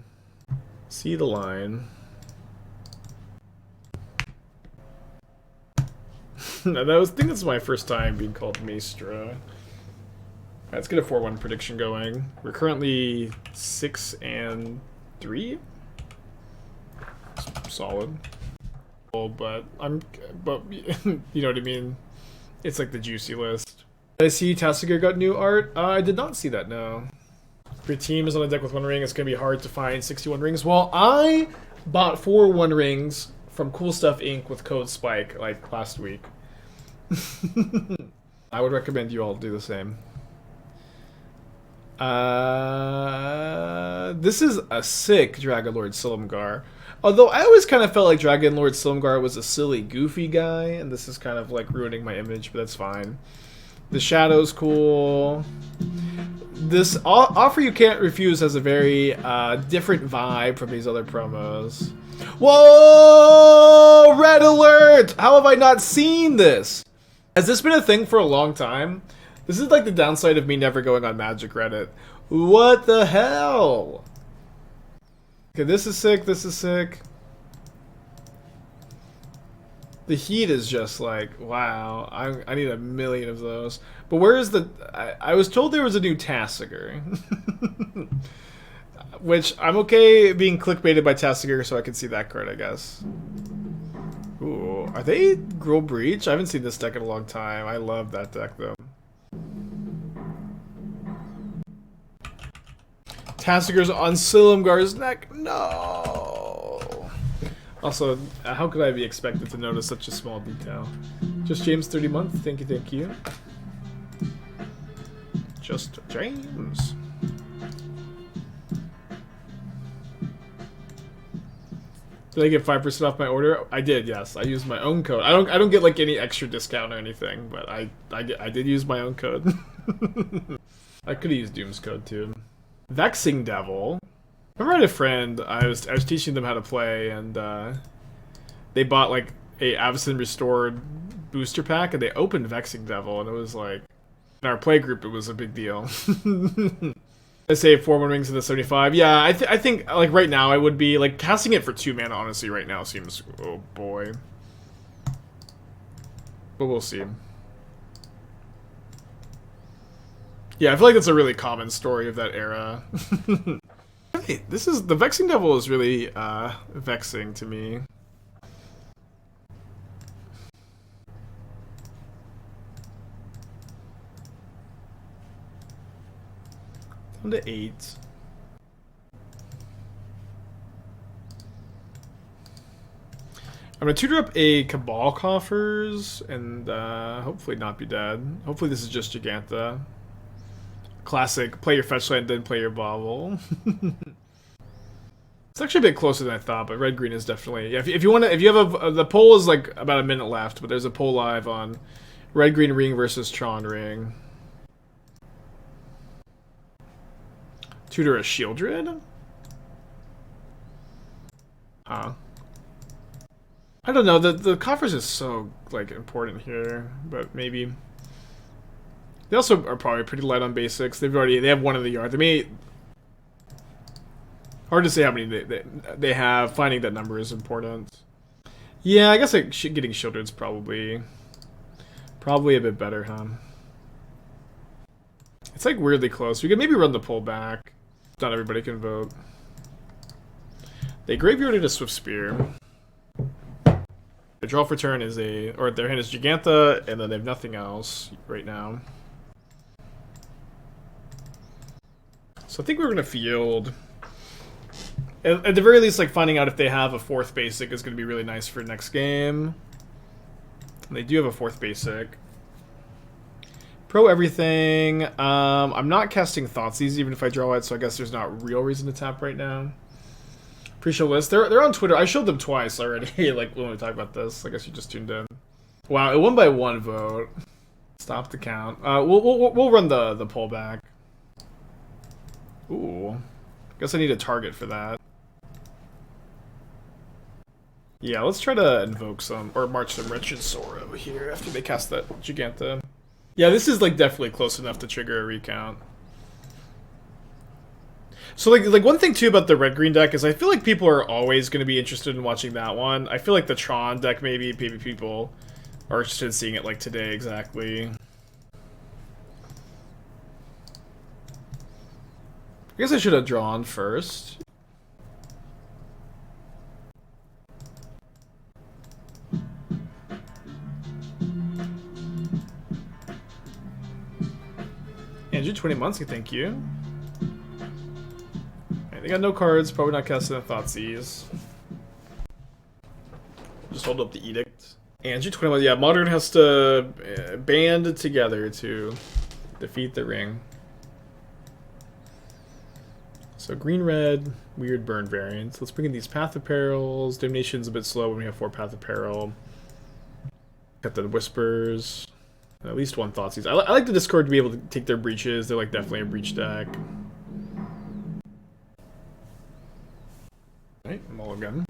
See the line. I think this is my first time being called Maestro. Alright, let's get a 4-1 prediction going. We're currently 6-3. Solid. But you know what I mean? It's like the juicy list. Did I see Tassiger got new art? I did not see that, no. If your team is on a deck with 1 ring, it's going to be hard to find 61 rings. Well, I bought 4 1 rings from Cool Stuff Inc. with code SPIKE, like, last week. I would recommend you all do the same. This is a sick Dragon Lord Silumgar. Although I always kind of felt like Dragon Lord Silumgar was a silly, goofy guy, and this is kind of like ruining my image, but that's fine. The shadow's cool. This offer you can't refuse has a very different vibe from these other promos. Whoa! Red alert! How have I not seen this? Has this been a thing for a long time? This is like the downside of me never going on Magic Reddit. What the hell? Okay, this is sick, this is sick. The heat is just like, wow, I need a million of those. But where is the... I was told there was a new Tassiger. Which, I'm okay being clickbaited by Tassiger so I can see that card, I guess. Ooh, are they Gruul Breach? I haven't seen this deck in a long time. I love that deck, though. Tassiger's on Silumgar's neck. No. Also, how could I be expected to notice such a small detail? Just James 30 month. Thank you, thank you. Just James. Did I get 5% off my order? I did, yes. I used my own code. I don't get like any extra discount or anything, but I did use my own code. I could have used Doom's code too. Vexing Devil. Remember I had a friend, I was teaching them how to play, and they bought like a Avacyn Restored booster pack, and they opened Vexing Devil, and it was like, in our play group, it was a big deal. I say 4-1 rings to the 75. Yeah, I think like right now I would be like casting it for 2 mana. Honestly, right now seems, oh boy. But we'll see. Yeah, I feel like that's a really common story of that era. Hey, this is the Vexing Devil is really vexing to me. Down to 8. I'm gonna tutor up a Cabal Coffers and hopefully not be dead. Hopefully this is just Giganta. Classic, play your fetch land, then play your bauble. It's actually a bit closer than I thought, but red green is definitely. Yeah, if you want to, if you have the poll is like about a minute left, but there's a poll live on red green ring versus Tron ring. Tutor a Sheoldred? Huh? I don't know. The coffers is so like important here, but maybe. They also are probably pretty light on basics. They have 1 in the yard. They may... Hard to say how many they have. Finding that number is important. Yeah, I guess like getting Sheoldred's probably a bit better, huh? It's like weirdly close. We could maybe run the poll back. Not everybody can vote. They graveyarded a Swift Spear. Their draw for turn is their hand is Giganta, and then they have nothing else right now. So I think we're going to field. At the very least, like finding out if they have a 4th basic is going to be really nice for next game. And they do have a 4th basic. Pro everything. I'm not casting Thoughtseize even if I draw it, so I guess there's not real reason to tap right now. Pre-show list. They're on Twitter. I showed them twice already. Like when we talked about this. I guess you just tuned in. Wow, it won by 1 vote. Stop the count. We'll run the poll back. Ooh. Guess I need a target for that. Yeah, let's try to invoke some or march some Wretched Sorrow here after they cast that Giganta. Yeah, this is like definitely close enough to trigger a recount. So like one thing too about the red-green deck is I feel like people are always going to be interested in watching that one. I feel like the Tron deck maybe people are interested in seeing it like today exactly. I guess I should have drawn first. Andrew, 20 months, thank you. Right, they got no cards, probably not casting a Thoughtseize. Just hold up the Edict. Andrew, 21, yeah, Modern has to band together to defeat the ring. So green-red, weird burn variants. Let's bring in these Path of Perils. Damnation's a bit slow when we have 4 Path of Peril. Got the Whispers. At least 1 Thoughtseize. I like the Discord to be able to take their breaches. They're like definitely a breach deck. Alright, mulligan.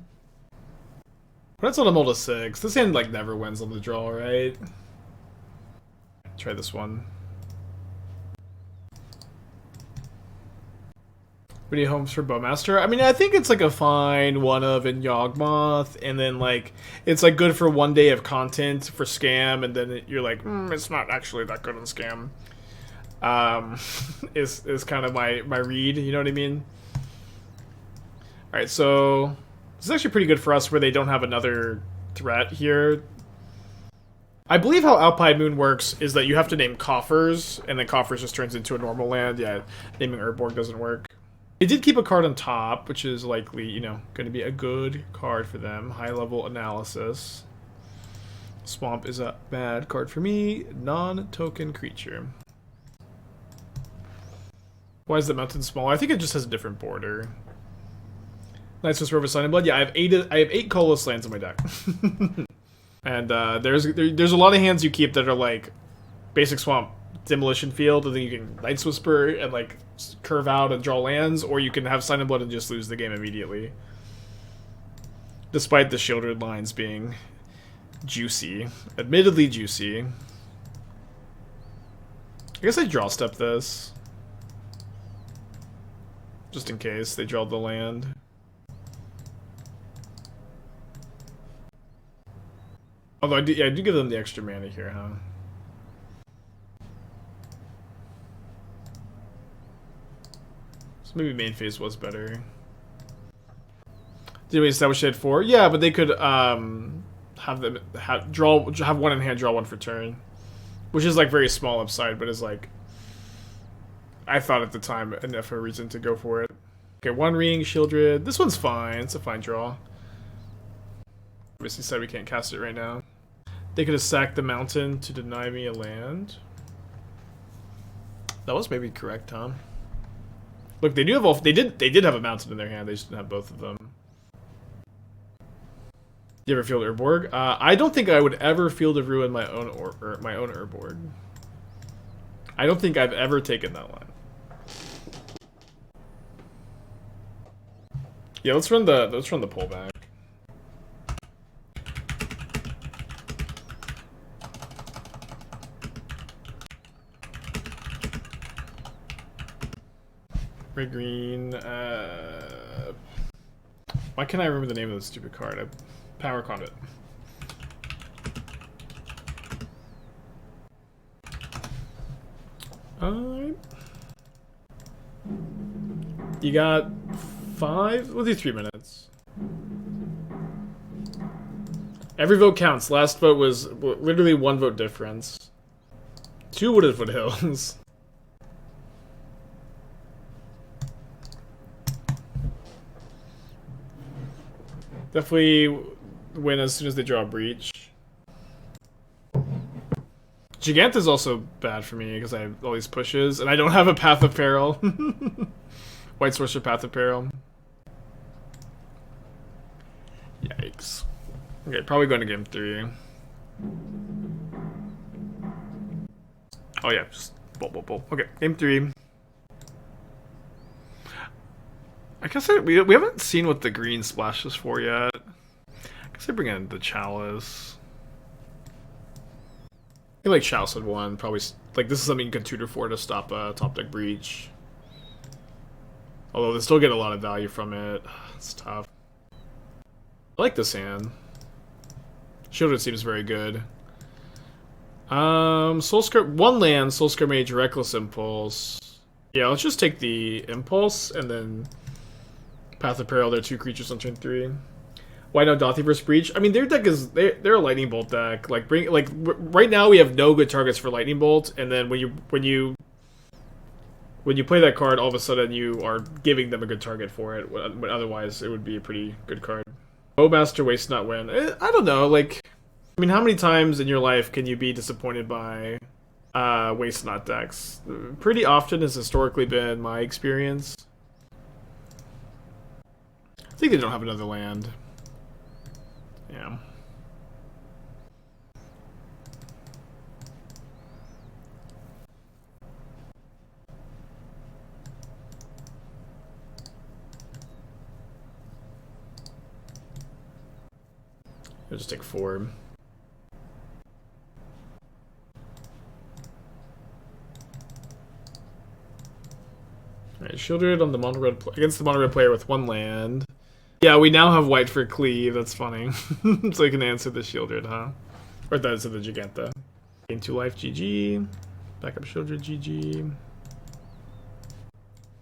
That's on a multi 6. This hand like never wins on the draw, right? Try this one. Video homes for Bowmaster. I mean, I think it's like a fine one of in Yawgmoth, and then like it's like good for 1 day of content for Scam, and then you're like, it's not actually that good on Scam. Is kind of my read. You know what I mean? All right, so this is actually pretty good for us, where they don't have another threat here. I believe how Alpine Moon works is that you have to name Coffers, and then Coffers just turns into a normal land. Yeah, naming Urborg doesn't work. They did keep a card on top, which is likely, you know, going to be a good card for them. High-level analysis. Swamp is a bad card for me. Non-token creature. Why is the mountain smaller? I think it just has a different border. Nice with River Sign and Blood. Yeah, I have 8 colorless lands in my deck. And there's a lot of hands you keep that are like basic Swamp, Demolition Field, and then you can Night's Whisper and like curve out and draw lands, or you can have Sign and Blood and just lose the game immediately. Despite the Sheoldred lines being juicy. Admittedly juicy. I guess I draw step this. Just in case they draw the land. Although I do give them the extra mana here, huh? So maybe main phase was better. Did we establish it 4? Yeah, but they could have 1 in hand, draw 1 for turn, which is like very small upside, but is like I thought at the time enough of a reason to go for it. Okay, 1 ring, Sheoldred. This one's fine. It's a fine draw. Obviously said we can't cast it right now. They could have sacked the mountain to deny me a land. That was maybe correct, huh? Look, they do have all. They did have a mountain in their hand. They just didn't have both of them. You ever field Urborg? I don't think I would ever field of ruin my own Urborg. I don't think I've ever taken that line. Yeah, let's run the pullback. Red green. Why can't I remember the name of the stupid card? Power Conduit. Alright. You got 5? We'll do 3 minutes. Every vote counts. Last vote was literally 1 vote difference. 2 Wooded Foothills. Definitely win as soon as they draw a breach. Gigant is also bad for me because I have all these pushes, and I don't have a Path of Peril. White Sorcerer Path of Peril. Yikes. Okay, probably going to game 3. Oh yeah, just bolt. Okay, game 3. I guess we haven't seen what the green splash is for yet. I guess I bring in the Chalice. I feel like Chalice would won. Probably, like, this is something you can tutor for to stop a top deck breach. Although they still get a lot of value from it. It's tough. I like this hand. Sheoldred seems very good. Soulscar, 1 land, Soulscar Mage, Reckless Impulse. Yeah, let's just take the Impulse and then Path of Peril. They're 2 creatures on turn 3. Why no Dauthi versus Breach? I mean, their deck is they're a Lightning Bolt deck. Right now we have no good targets for Lightning Bolt, and then when you play that card, all of a sudden you are giving them a good target for it. But otherwise, it would be a pretty good card. Bowmaster Waste Not Win. I don't know. Like, I mean, how many times in your life can you be disappointed by Waste Not decks? Pretty often has historically been my experience. I think they don't have another land. Yeah. I'll just take 4. Alright, Sheoldred on the mono-red against the mono-red player with 1 land. Yeah, we now have white for Cleave, that's funny. So you can answer the Sheoldred, huh? Or that's the Giganta. Gain 2 life, GG. Backup Sheoldred, GG.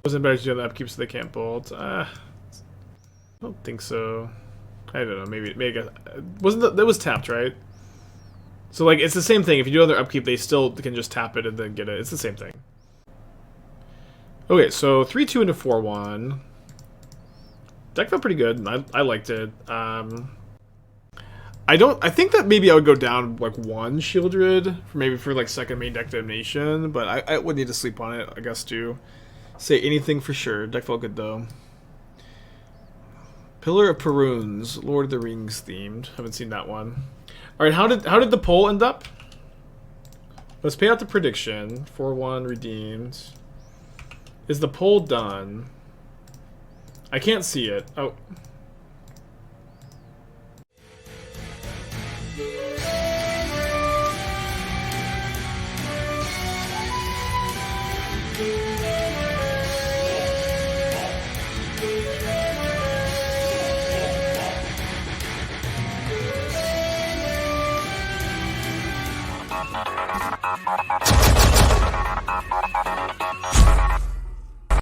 Wasn't better to do the upkeep so they can't bolt. I don't think so. I don't know, maybe wasn't that was tapped, right? So like it's the same thing. If you do other upkeep, they still can just tap it and then get it. It's the same thing. Okay, so 3/2 into 4/1. Deck felt pretty good. I liked it. I think that maybe I would go down like 1 Sheoldred for like second main deck Damnation, but I would need to sleep on it, I guess, to say anything for sure. Deck felt good though. Pillar of Perunes, Lord of the Rings themed. Haven't seen that one. All right, how did the poll end up? Let's pay out the prediction. 4/1 redeemed. Is the poll done? I can't see it. Oh.